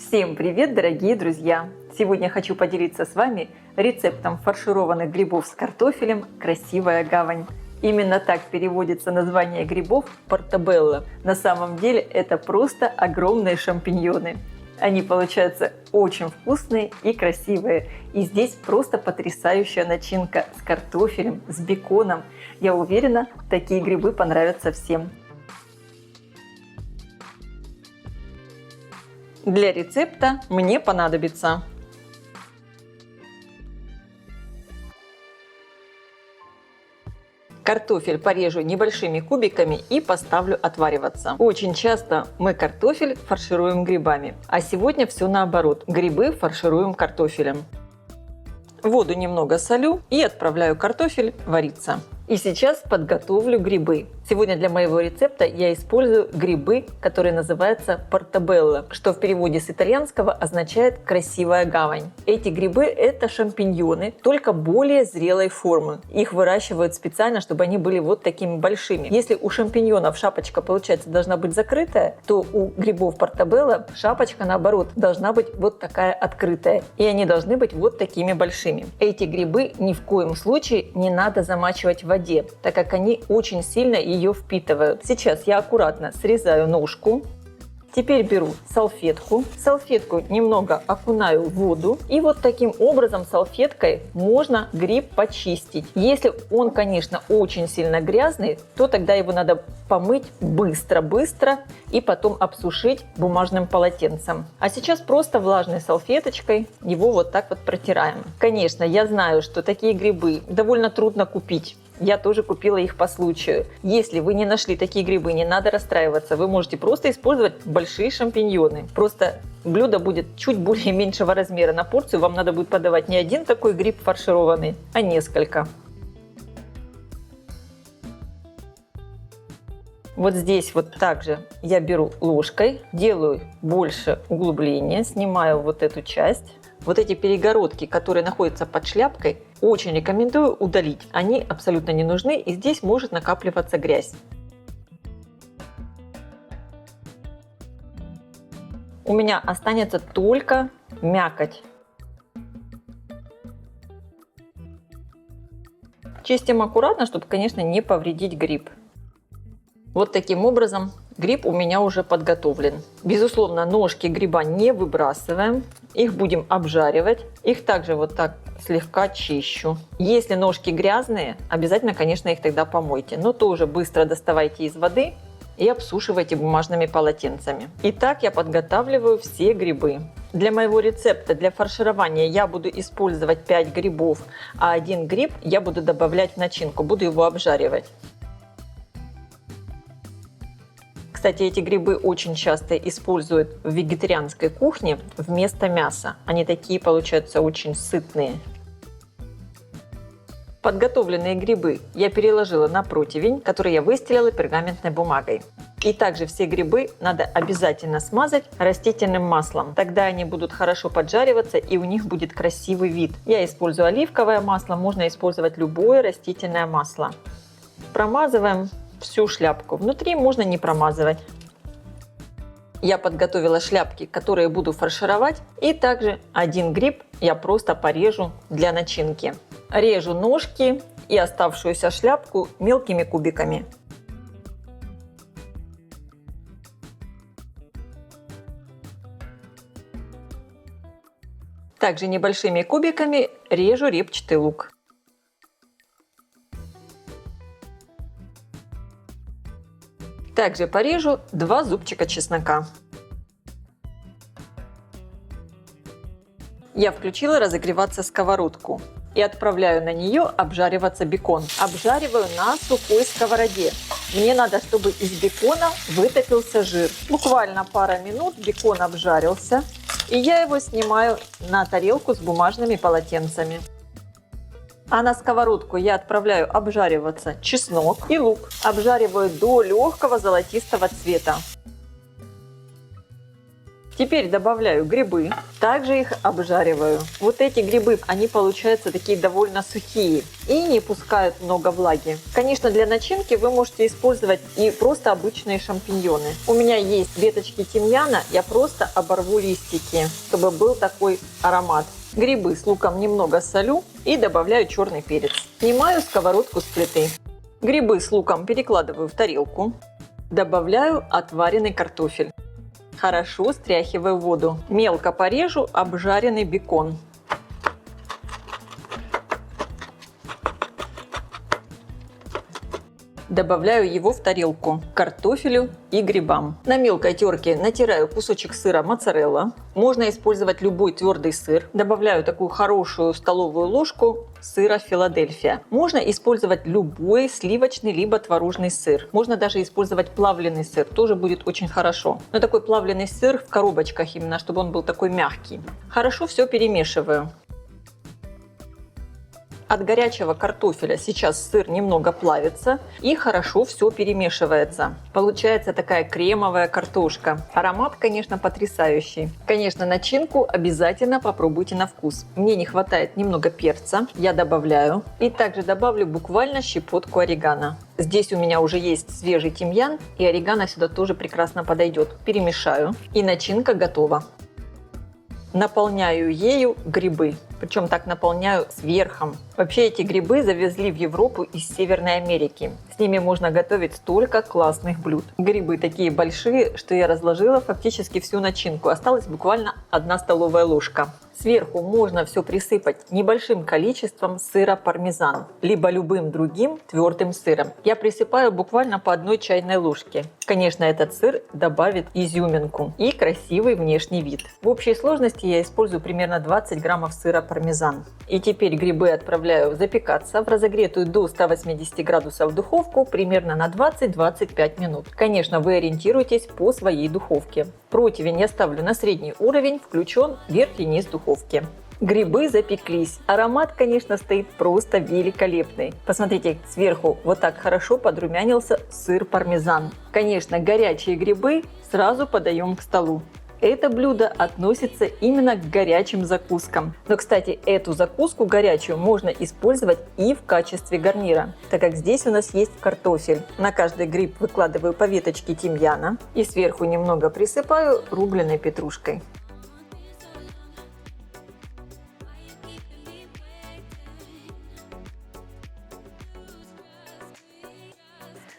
Всем привет, дорогие друзья! Сегодня хочу поделиться с вами рецептом фаршированных грибов с картофелем «Красивая гавань». Именно так переводится название грибов портабелло. На самом деле это просто огромные шампиньоны. Они получаются очень вкусные и красивые. И здесь просто потрясающая начинка с картофелем, с беконом. Я уверена, такие грибы понравятся всем. Для рецепта мне понадобится картофель порежу небольшими кубиками и поставлю отвариваться. Очень часто мы картофель фаршируем грибами, а сегодня все наоборот. Грибы фаршируем картофелем. Воду немного солю и отправляю картофель вариться. И сейчас подготовлю грибы. Сегодня для моего рецепта я использую грибы, которые называются портабелло, что в переводе с итальянского означает «красивая гавань». Эти грибы – это шампиньоны, только более зрелой формы. Их выращивают специально, чтобы они были вот такими большими. Если у шампиньонов шапочка, получается, должна быть закрытая, то у грибов портабелло шапочка, наоборот, должна быть вот такая открытая. И они должны быть вот такими большими. Эти грибы ни в коем случае не надо замачивать в воде, так как они очень сильно ее впитывают. Сейчас я аккуратно срезаю ножку. Теперь беру салфетку. Салфетку немного окунаю в воду. И вот таким образом салфеткой можно гриб почистить. Если он, конечно, очень сильно грязный, то тогда его надо помыть быстро-быстро и потом обсушить бумажным полотенцем. А сейчас просто влажной салфеточкой его вот так вот протираем. Конечно, я знаю, что такие грибы довольно трудно купить. Я тоже купила их по случаю. Если вы не нашли такие грибы, не надо расстраиваться. Вы можете просто использовать большие шампиньоны. Просто блюдо будет чуть более меньшего размера. На порцию вам надо будет подавать не один такой гриб фаршированный, а несколько. Вот здесь вот также я беру ложкой, делаю больше углубления, снимаю вот эту часть. Вот эти перегородки, которые находятся под шляпкой, очень рекомендую удалить. Они абсолютно не нужны, и здесь может накапливаться грязь. У меня останется только мякоть. Чистим аккуратно, чтобы, конечно, не повредить гриб. Вот таким образом гриб у меня уже подготовлен. Безусловно, ножки гриба не выбрасываем. Их будем обжаривать. Их также вот так слегка чищу. Если ножки грязные, обязательно, конечно, их тогда помойте. Но тоже быстро доставайте из воды и обсушивайте бумажными полотенцами. Итак, я подготавливаю все грибы. Для моего рецепта, для фарширования я буду использовать 5 грибов, а 1 гриб я буду добавлять в начинку. Буду его обжаривать. Кстати, эти грибы очень часто используют в вегетарианской кухне вместо мяса. Они такие получаются очень сытные. Подготовленные грибы я переложила на противень, который я выстелила пергаментной бумагой. И также все грибы надо обязательно смазать растительным маслом. Тогда они будут хорошо поджариваться и у них будет красивый вид. Я использую оливковое масло, можно использовать любое растительное масло. Промазываем всю шляпку. Внутри можно не промазывать. Я подготовила шляпки, которые буду фаршировать. И также 1 гриб я просто порежу для начинки. Режу ножки и оставшуюся шляпку мелкими кубиками. Также небольшими кубиками режу репчатый лук. Также порежу 2 зубчика чеснока. Я включила разогреваться сковородку и отправляю на нее обжариваться бекон. Обжариваю на сухой сковороде. Мне надо, чтобы из бекона вытопился жир. Буквально пара минут бекон обжарился, и я его снимаю на тарелку с бумажными полотенцами. А на сковородку я отправляю обжариваться чеснок и лук. Обжариваю до легкого золотистого цвета. Теперь добавляю грибы, также их обжариваю. Вот эти грибы, они получаются такие довольно сухие и не пускают много влаги. Конечно, для начинки вы можете использовать и просто обычные шампиньоны. У меня есть веточки тимьяна, я просто оборву листики, чтобы был такой аромат. Грибы с луком немного солю и добавляю черный перец. Снимаю сковородку с плиты. Грибы с луком перекладываю в тарелку. Добавляю отваренный картофель. Хорошо стряхиваю воду. Мелко порежу обжаренный бекон. Добавляю его в тарелку к картофелю и грибам. На мелкой терке натираю кусочек сыра моцарелла. Можно использовать любой твердый сыр. Добавляю такую хорошую столовую ложку сыра Филадельфия. Можно использовать любой сливочный либо творожный сыр. Можно даже использовать плавленый сыр, тоже будет очень хорошо. Но такой плавленый сыр в коробочках именно, чтобы он был такой мягкий. Хорошо все перемешиваю. От горячего картофеля сейчас сыр немного плавится и хорошо все перемешивается. Получается такая кремовая картошка. Аромат, конечно, потрясающий. Конечно, начинку обязательно попробуйте на вкус. Мне не хватает немного перца, я добавляю. И также добавлю буквально щепотку орегано. Здесь у меня уже есть свежий тимьян, и орегано сюда тоже прекрасно подойдет. Перемешаю, и начинка готова. Наполняю ею грибы. Причем так наполняю сверху. Вообще эти грибы завезли в Европу из Северной Америки. С ними можно готовить столько классных блюд. Грибы такие большие, что я разложила фактически всю начинку. Осталась буквально 1 столовая ложка. Сверху можно все присыпать небольшим количеством сыра пармезан, либо любым другим твердым сыром. Я присыпаю буквально по 1 чайной ложке. Конечно, этот сыр добавит изюминку и красивый внешний вид. В общей сложности я использую примерно 20 граммов сыра пармезан. И теперь грибы отправляю запекаться в разогретую до 180 градусов духовку примерно на 20-25 минут. Конечно, вы ориентируйтесь по своей духовке. Противень я ставлю на средний уровень, включен верх и низ духовки. Грибы запеклись. Аромат, конечно, стоит просто великолепный. Посмотрите, сверху вот так хорошо подрумянился сыр пармезан. Конечно, горячие грибы сразу подаем к столу. Это блюдо относится именно к горячим закускам. Но, кстати, эту закуску горячую можно использовать и в качестве гарнира, так как здесь у нас есть картофель. На каждый гриб выкладываю по веточке тимьяна и сверху немного присыпаю рубленой петрушкой.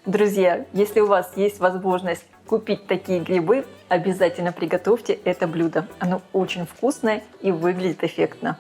Друзья, если у вас есть возможность купить такие грибы, обязательно приготовьте это блюдо. Оно очень вкусное и выглядит эффектно.